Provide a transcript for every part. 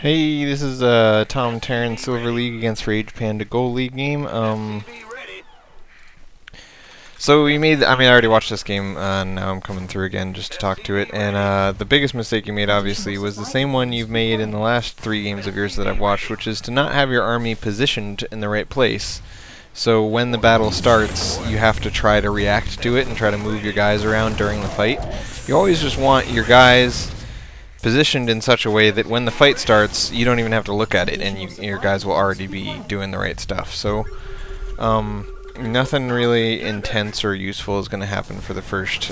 Hey, this is tomterran Silver League against Rage Panda Gold League game. So we made, I already watched this game, now I'm coming through again just to talk to it, and the biggest mistake you made, obviously, was the same one you've made in the last 3 games of yours that I've watched, which is to not have your army positioned in the right place. So when the battle starts, you have to try to react to it and try to move your guys around during the fight. You always just want your guys positioned in such a way that when the fight starts, you don't even have to look at it, and your guys will already be doing the right stuff. So, nothing really intense or useful is going to happen for the first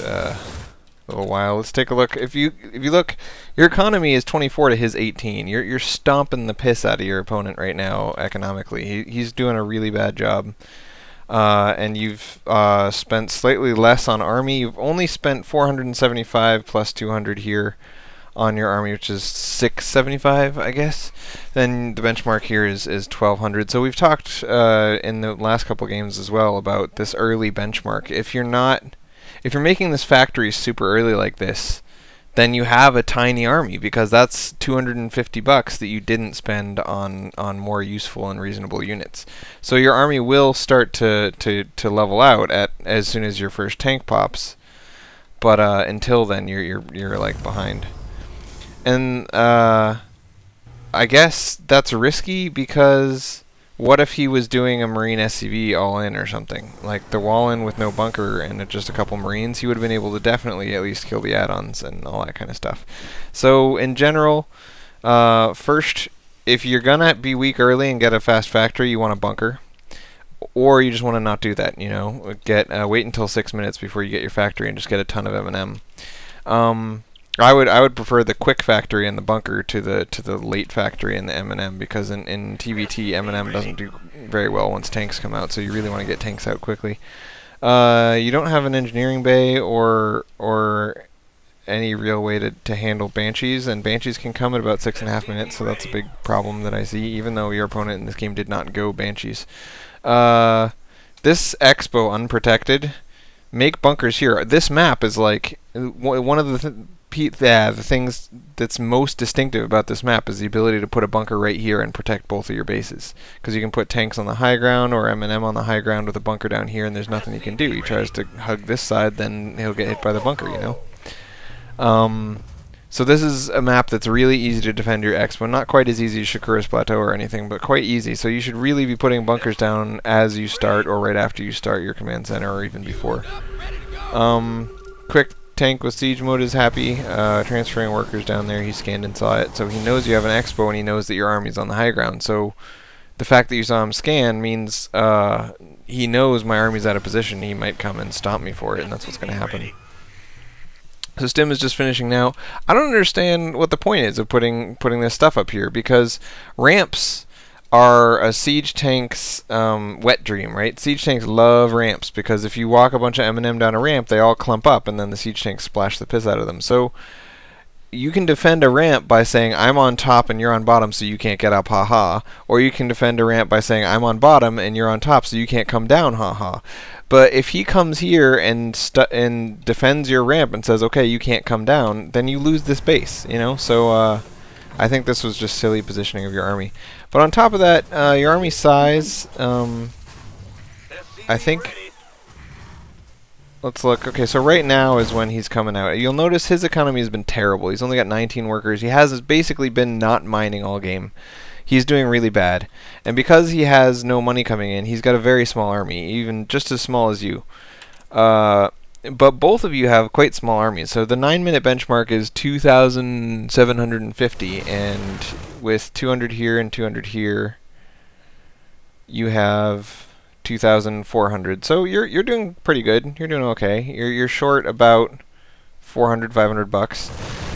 little while. Let's take a look. If you look, your economy is 24 to his 18. You're stomping the piss out of your opponent right now economically. He's doing a really bad job. And you've spent slightly less on army. You've only spent 475 plus 200 here on your army, which is 675, I guess. Then the benchmark here is 1200. So we've talked in the last couple games as well about this early benchmark. If you're making this factory super early like this, then you have a tiny army, because that's 250 bucks that you didn't spend on more useful and reasonable units. So your army will start to level out as soon as your first tank pops, but until then you're like behind. And I guess that's risky, because what if he was doing a Marine SCV all-in or something? Like the wall-in with no bunker and just a couple Marines, he would have been able to definitely at least kill the add-ons and all that kind of stuff. So in general, first, if you're gonna be weak early and get a fast factory, you want a bunker. Or you just want to not do that, you know. Wait until 6 minutes before you get your factory and just get a ton of M&M. I would prefer the quick factory and the bunker to the late factory and the M&M, because in TvT M&M doesn't do very well once tanks come out, so you really want to get tanks out quickly. You don't have an engineering bay or any real way to handle Banshees, and Banshees can come at about 6.5 minutes, so that's a big problem that I see, even though your opponent in this game did not go Banshees. This Expo unprotected, make bunkers here. This map is like one of the things that's most distinctive about this map is the ability to put a bunker right here and protect both of your bases. Because you can put tanks on the high ground or M&M on the high ground with a bunker down here, and there's nothing you can do. He tries to hug this side, then he'll get hit by the bunker, you know? So this is a map that's really easy to defend your Expo. Not quite as easy as Shakura's Plateau or anything, but quite easy. So you should really be putting bunkers down as you start, or right after you start your command center, or even before. Quick tank with siege mode is happy, transferring workers down there. He scanned and saw it, so he knows you have an Expo, and he knows that your army's on the high ground. So the fact that you saw him scan means he knows my army's out of position. He might come and stomp me for it, and that's what's going to happen. So Stim is just finishing now. I don't understand what the point is of putting this stuff up here, because ramps are a siege tank's wet dream, right? Siege tanks love ramps, because if you walk a bunch of M&M down a ramp, they all clump up, and then the siege tanks splash the piss out of them. So you can defend a ramp by saying, I'm on top and you're on bottom, so you can't get up, haha. Or you can defend a ramp by saying, I'm on bottom and you're on top, so you can't come down, haha. But if he comes here and defends your ramp and says, okay, you can't come down, then you lose this base, you know? So I think this was just silly positioning of your army. But on top of that, your army size, I think, let's look. Okay, so right now is when he's coming out. You'll notice his economy has been terrible. He's only got 19 workers. He has basically been not mining all game. He's doing really bad. And because he has no money coming in, he's got a very small army, even just as small as you. But both of you have quite small armies. So the 9-minute benchmark is 2,750, and with 200 here and 200 here, you have 2,400. So you're doing pretty good. You're doing okay. You're short about 400, 500 bucks.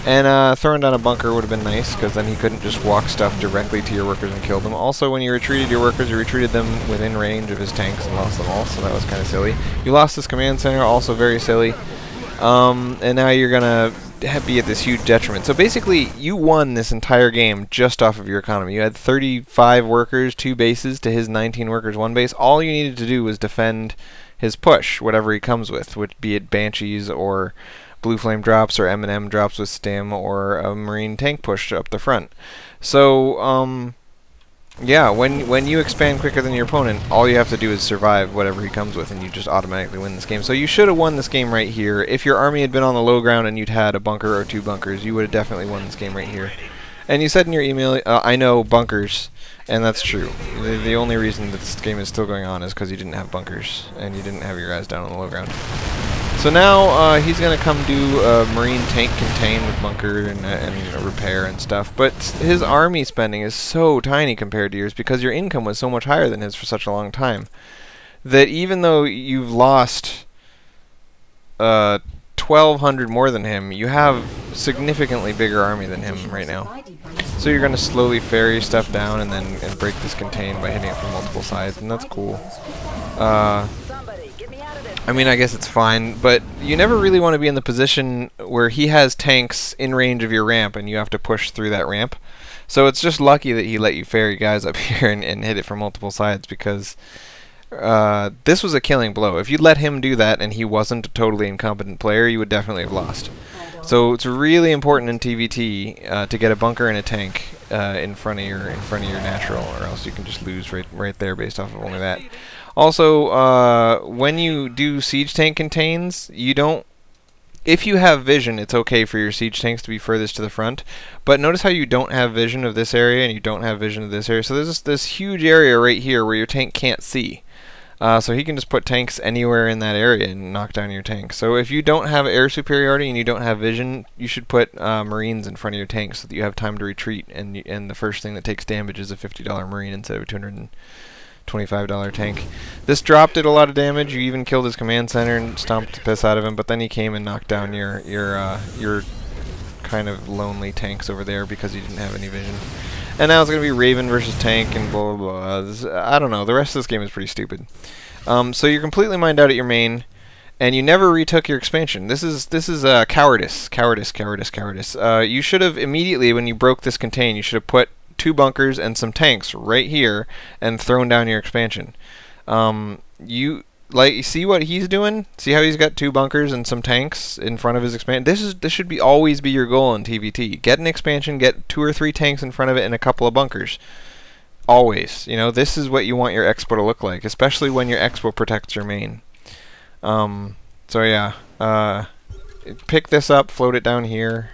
And throwing down a bunker would have been nice, because then he couldn't just walk stuff directly to your workers and kill them. Also, when you retreated your workers, you retreated them within range of his tanks and lost them all, so that was kind of silly. You lost his command center, also very silly. And now you're going to be at this huge detriment. So basically, you won this entire game just off of your economy. You had 35 workers, 2 bases, to his 19 workers, 1 base. All you needed to do was defend his push, whatever he comes with, be it Banshees or blue flame drops or M&M drops with stim or a marine tank push up the front. So yeah, when you expand quicker than your opponent, all you have to do is survive whatever he comes with, and you just automatically win this game. So you should have won this game right here. If your army had been on the low ground and you'd had a bunker or 2 bunkers, you would have definitely won this game right here. And you said in your email, I know bunkers, and that's true. The only reason that this game is still going on is because you didn't have bunkers, and you didn't have your guys down on the low ground. So now he's going to come do a marine tank contain with bunker and repair and stuff. But his army spending is so tiny compared to yours because your income was so much higher than his for such a long time that even though you've lost 1,200 more than him, you have significantly bigger army than him right now. So you're going to slowly ferry stuff down and then break this contain by hitting it from multiple sides, and that's cool. I mean, I guess it's fine, but you never really want to be in the position where he has tanks in range of your ramp and you have to push through that ramp. So it's just lucky that he let you ferry guys up here and hit it from multiple sides, because this was a killing blow. If you'd let him do that and he wasn't a totally incompetent player, you would definitely have lost. So it's really important in TvT to get a bunker and a tank in front of your natural, or else you can just lose right there based off of only that. Also, when you do siege tank contains, you don't. If you have vision, it's okay for your siege tanks to be furthest to the front. But notice how you don't have vision of this area and you don't have vision of this area. So there's this huge area right here where your tank can't see. So he can just put tanks anywhere in that area and knock down your tank. So if you don't have air superiority and you don't have vision, you should put marines in front of your tank so that you have time to retreat. And the first thing that takes damage is a $50 marine instead of a $225 tank. This drop did a lot of damage. You even killed his command center and stomped the piss out of him. But then he came and knocked down your kind of lonely tanks over there because you didn't have any vision. And now it's going to be Raven versus tank and blah blah blah. I don't know. The rest of this game is pretty stupid. So you're completely mined out at your main, and you never retook your expansion. This is cowardice. You should have immediately, when you broke this contain, you should have put 2 bunkers and some tanks right here and thrown down your expansion. You see what he's doing? See how he's got 2 bunkers and some tanks in front of his expansion? This should always be your goal in TvT. Get an expansion, get 2 or 3 tanks in front of it and a couple of bunkers. Always. You know, this is what you want your expo to look like, especially when your expo protects your main. So yeah, pick this up, float it down here,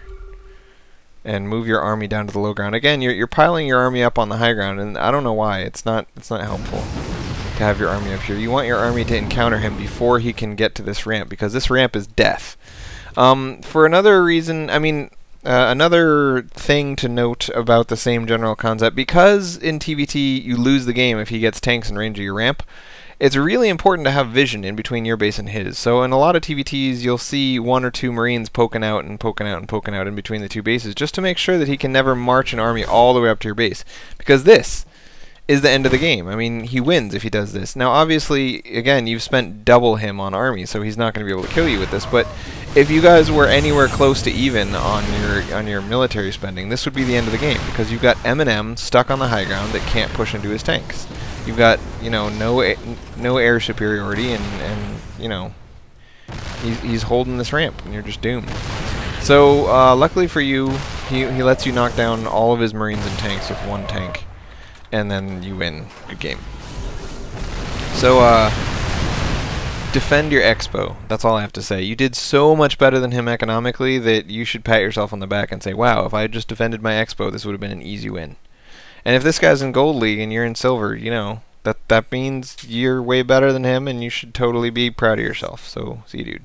and move your army down to the low ground. Again, you're piling your army up on the high ground, and I don't know why. It's not helpful to have your army up here. You want your army to encounter him before he can get to this ramp, because this ramp is death. For another reason, I mean, another thing to note about the same general concept, because in TvT you lose the game if he gets tanks in range of your ramp, it's really important to have vision in between your base and his. So in a lot of TvTs, you'll see 1 or 2 marines poking out and poking out and poking out in between the 2 bases, just to make sure that he can never march an army all the way up to your base. Because this is the end of the game. I mean, he wins if he does this. Now, obviously, again, you've spent double him on army, so he's not going to be able to kill you with this. But if you guys were anywhere close to even on your military spending, this would be the end of the game, because you've got M&M stuck on the high ground that can't push into his tanks. You've got, you know, no air superiority, and you know, he's holding this ramp, and you're just doomed. So luckily for you, he lets you knock down all of his marines and tanks with 1 tank, and then you win. Good game. So defend your expo. That's all I have to say. You did so much better than him economically that you should pat yourself on the back and say, wow, if I had just defended my expo, this would have been an easy win. And if this guy's in Gold League and you're in Silver, you know, that means you're way better than him, and you should totally be proud of yourself. So, see you, dude.